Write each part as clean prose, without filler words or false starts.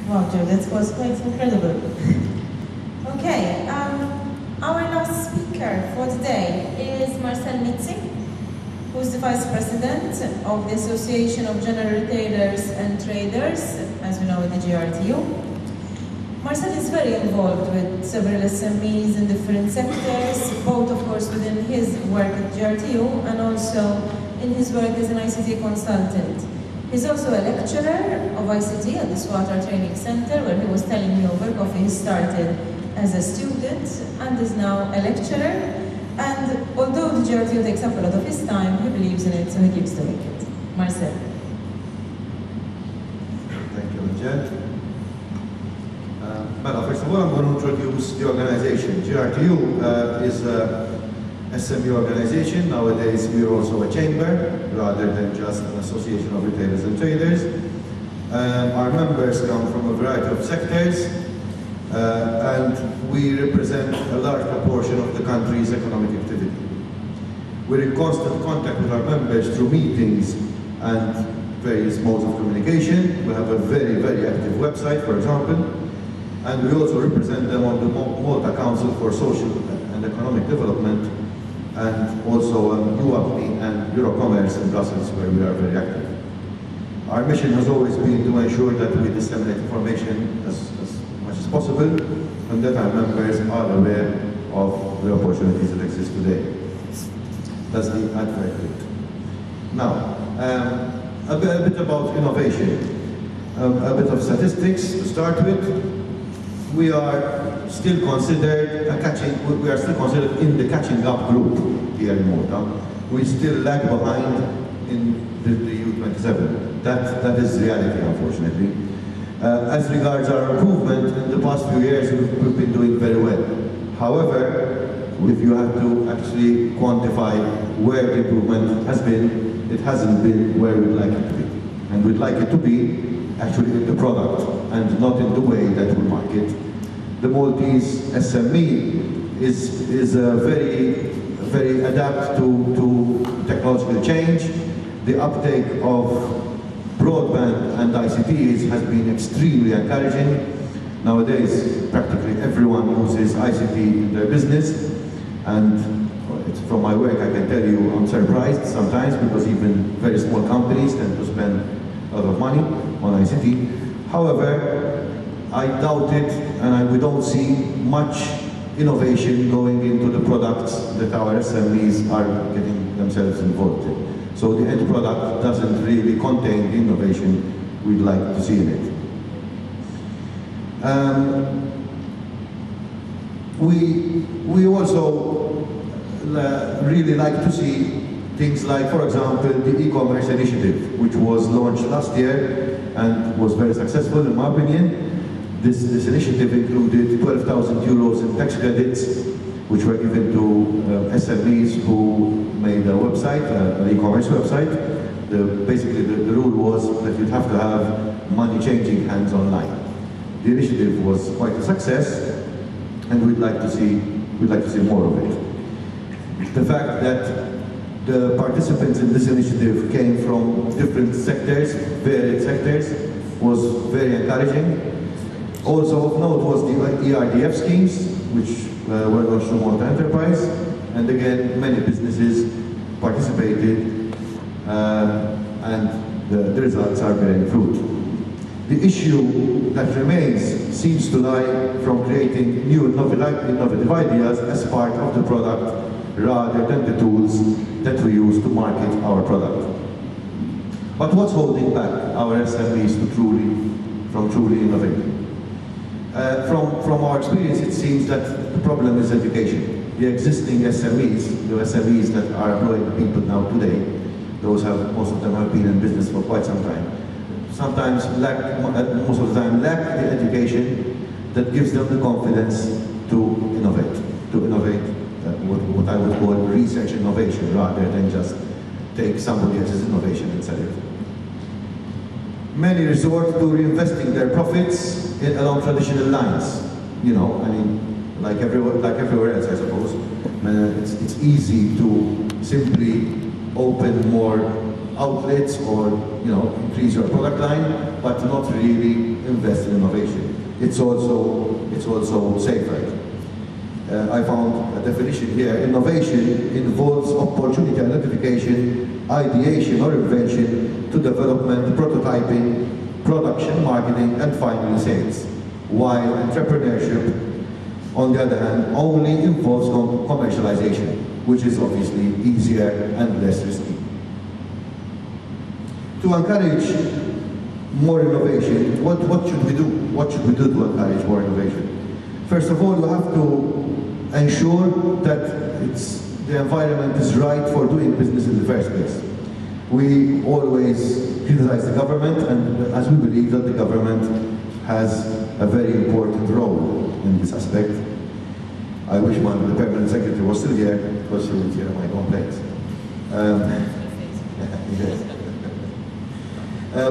Wow, Joe, that was quite incredible. Okay, our last speaker for today is Marcel Mitzi, who's the Vice President of the Association of General Retailers and Traders, as we know at the GRTU. Marcel is very involved with several SMEs in different sectors, both of course within his work at GRTU and also in his work as an ICT consultant. He's also a lecturer of ICT at the Swatter Training Center, where he was telling me over coffee he started as a student and is now a lecturer. And although the GRTU takes up a lot of his time, he believes in it, so he keeps doing it. Marcel. Thank you, Jen. First of all, I'm going to introduce the organization. GRTU is a SME organization. Nowadays, we are also a chamber, rather than just an association of retailers and traders. Our members come from a variety of sectors, and we represent a large proportion of the country's economic activity. We're in constant contact with our members through meetings and various modes of communication. We have a very, very active website, for example, and we also represent them on the Malta Council for Social and Economic Development, and also UAPMI and Eurocommerce in Brussels, where we are very active. Our mission has always been to ensure that we disseminate information as much as possible, and that our members are aware of the opportunities that exist today. That's the advert bit. Now, a bit about innovation. A bit of statistics to start with. We are still considered in the catching up group here in Malta. We still lag behind in the EU27. That is reality, unfortunately. As regards our improvement, in the past few years we've been doing very well. However, if you have to actually quantify where the improvement has been, it hasn't been where we'd like it to be. And we'd like it to be actually in the product and not in the way that we market. The Maltese SME is very adept to technological change. The uptake of broadband and ICTs has been extremely encouraging. Nowadays, practically everyone uses ICT in their business, and from my work I can tell you I'm surprised sometimes, because even very small companies tend to spend a lot of money on ICT. However, I doubt it, and we don't see much innovation going into the products that our SMEs are getting themselves involved in. So the end product doesn't really contain the innovation we'd like to see in it. We also really like to see things like, for example, the e-commerce initiative, which was launched last year and was very successful in my opinion. This initiative included 12,000 euros in tax credits, which were given to SMEs who made a website, an e-commerce website. Basically, the rule was that you'd have to have money changing hands online. The initiative was quite a success, and we'd like to see more of it. The fact that the participants in this initiative came from different sectors, varied sectors, was very encouraging. Also of note was the ERDF schemes, which were launched through Malta Enterprise, and again many businesses participated, and the results are bearing fruit. The issue that remains seems to lie from creating new innovative ideas as part of the product, rather than the tools that we use to market our product. But what's holding back our SMEs from truly innovating? From our experience, it seems that the problem is education. The existing SMEs, the SMEs that are employing people now today, most of them have been in business for quite some time, sometimes most of the time lack the education that gives them the confidence to innovate what I would call research innovation, rather than just take somebody else's innovation and sell it. Many resort to reinvesting their profits along traditional lines. You know, I mean, like everywhere else, I suppose. It's easy to simply open more outlets or increase your product line, but not really invest in innovation. It's also safer. I found a definition here. Innovation involves opportunity identification, ideation or invention to development, prototyping, production, marketing, and finally sales. While entrepreneurship, on the other hand, only involves commercialization, which is obviously easier and less risky. To encourage more innovation, what should we do? What should we do to encourage more innovation? First of all, you have to ensure that the environment is right for doing business in the first place. We always criticize the government, and as we believe that the government has a very important role in this aspect. I wish the permanent secretary was still here, because she would hear my complaints.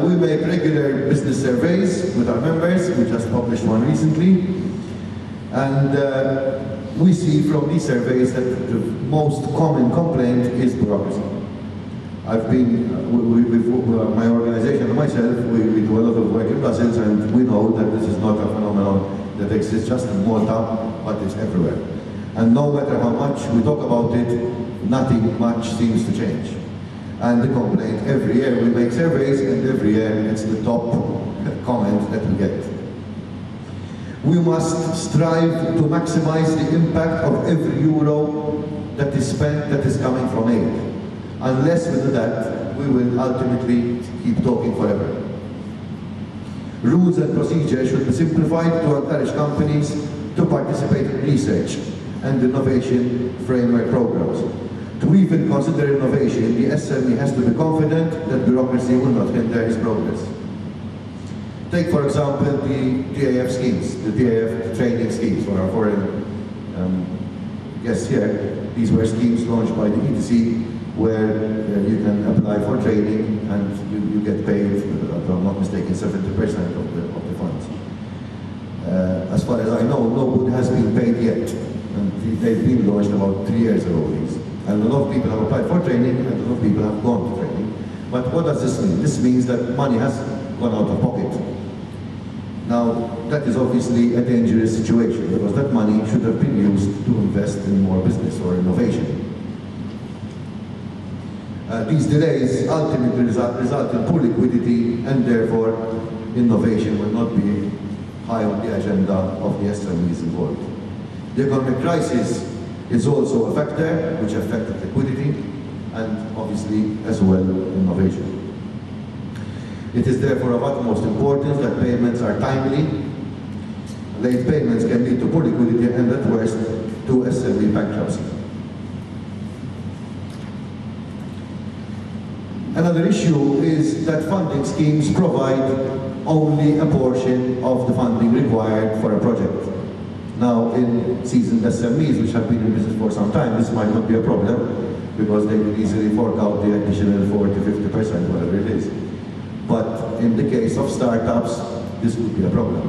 We make regular business surveys with our members. We just published one recently. And we see from these surveys that the most common complaint is bureaucracy. I've been, with my organization and myself, we do a lot of work in Brussels, and we know that this is not a phenomenon that exists just in Malta, but it's everywhere. And no matter how much we talk about it, nothing much seems to change. And the complaint, every year we make surveys, and every year it's the top comment that we get. We must strive to maximize the impact of every euro that is spent, that is coming from aid. Unless we do that, we will ultimately keep talking forever. Rules and procedures should be simplified to encourage companies to participate in research and innovation framework programs. To even consider innovation, the SME has to be confident that bureaucracy will not hinder his progress. Take, for example, the DAF schemes, the DAF training schemes for our foreign guests here. These were schemes launched by the ETC, where you can apply for training and you get paid, if I'm not mistaken, 70% of the funds. As far as I know, nobody has been paid yet. And they've been launched about 3 years ago, these. And a lot of people have applied for training, and a lot of people have gone to training. But what does this mean? This means that money has gone out of pocket. Now, that is obviously a dangerous situation, because that money should have been used to invest in more business or innovation. These delays ultimately result in poor liquidity, and therefore innovation will not be high on the agenda of the SMEs involved. The economic crisis is also a factor which affected liquidity and obviously as well innovation. It is therefore of utmost importance that payments are timely. Late payments can lead to poor liquidity and at worst to SME bankruptcy. Another issue is that funding schemes provide only a portion of the funding required for a project. Now, in seasoned SMEs, which have been in business for some time, this might not be a problem, because they will easily fork out the additional 40–50%, whatever it is. But in the case of startups, this could be a problem.